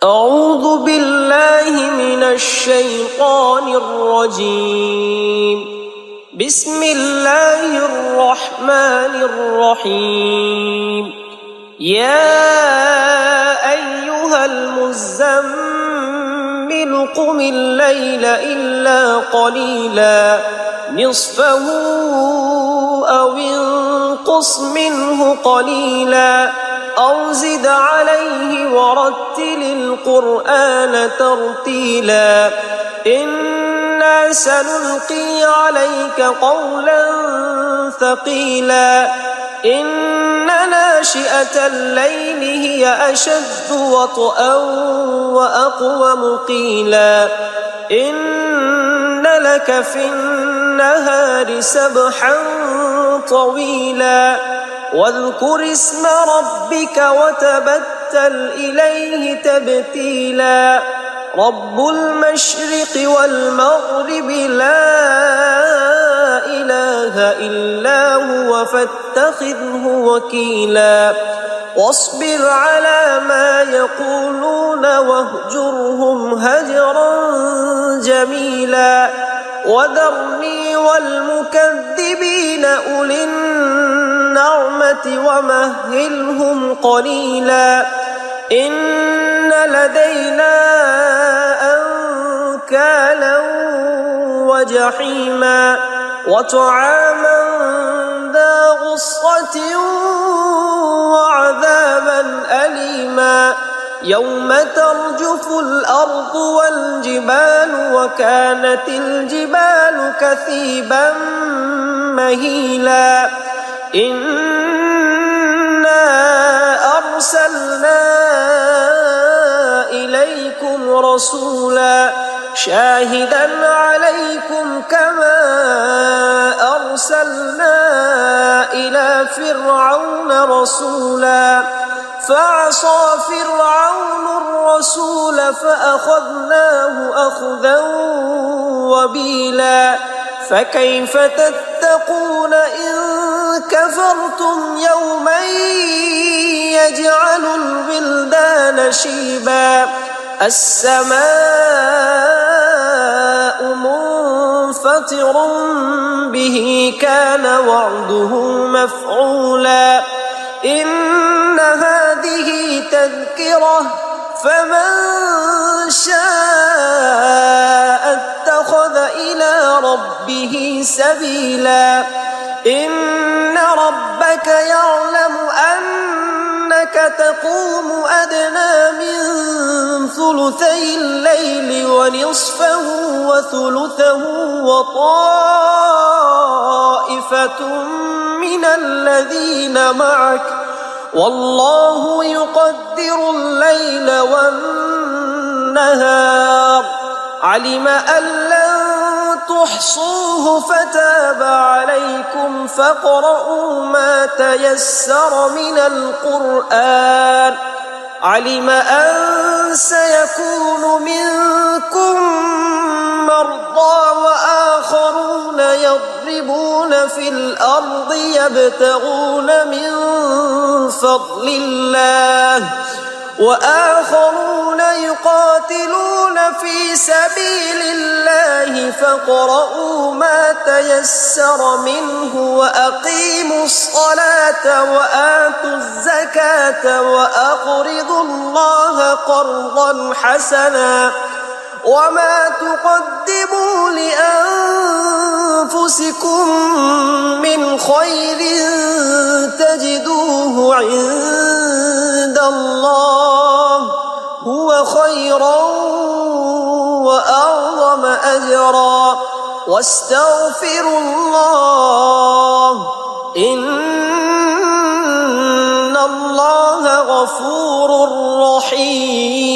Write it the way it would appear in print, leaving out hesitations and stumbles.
أعوذ بالله من الشيطان الرجيم. بسم الله الرحمن الرحيم. يا أيها المزمل قم الليل إلا قليلا نصفه أو انقص منه قليلا أو زد عليه ورتل القرآن ترتيلا إنا سنلقي عليك قولا ثقيلا إن ناشئة الليل هي أشد وطئا وأقوم قيلا إن لك في النهار سبحا طويلا واذكر اسم ربك وتبتل إليه تبتيلا رب المشرق والمغرب لا إله إلا هو فاتخذه وكيلا واصبر على ما يقولون واهجرهم هجرا جميلا وذرني والمكذبين أولي النعمة ومهلهم قليلا إن لدينا أنكالا وجحيما وطعاما ذا غصة وعذابا أليما يوم ترجف الأرض والجبال وكانت الجبال كثيبا مهيلا إنا أرسلنا إليكم رسولا شاهدا عليكم كما أرسلنا إلى فرعون رسولا فعصى فرعون الرسول فأخذناه أخذا وبيلا فكيف تتقون إن كفرتم يوما يجعل الولدان شيبا السماء منفطر به كان وعده مفعولا إن هذه تذكرة فمن شاء اتخذ إلى ربه سبيلا إن ربك يعلم أنك تقوم أدنى من ثلثي الليل ونصفه وثلثه وطائفة من الذين معك والله يقدر الليل والنهار علم أن لن تحصوه فتاب عليكم فاقرؤوا ما تيسر من القرآن علم أن سيكون منكم مرضى وآخرون يضربون في الأرض يبتغون من فضل الله وآخرون يقاتلون في سبيل الله فاقرؤوا ما تيسر منه وأقيموا الصلاة وآتوا الزكاة وأقرضوا الله قرضا حسنا وما تقدموا لأنفسكم من خير تجدوه عند الله هو خيرا وأعظم أجرا واستغفروا الله إن الله غفور رحيم.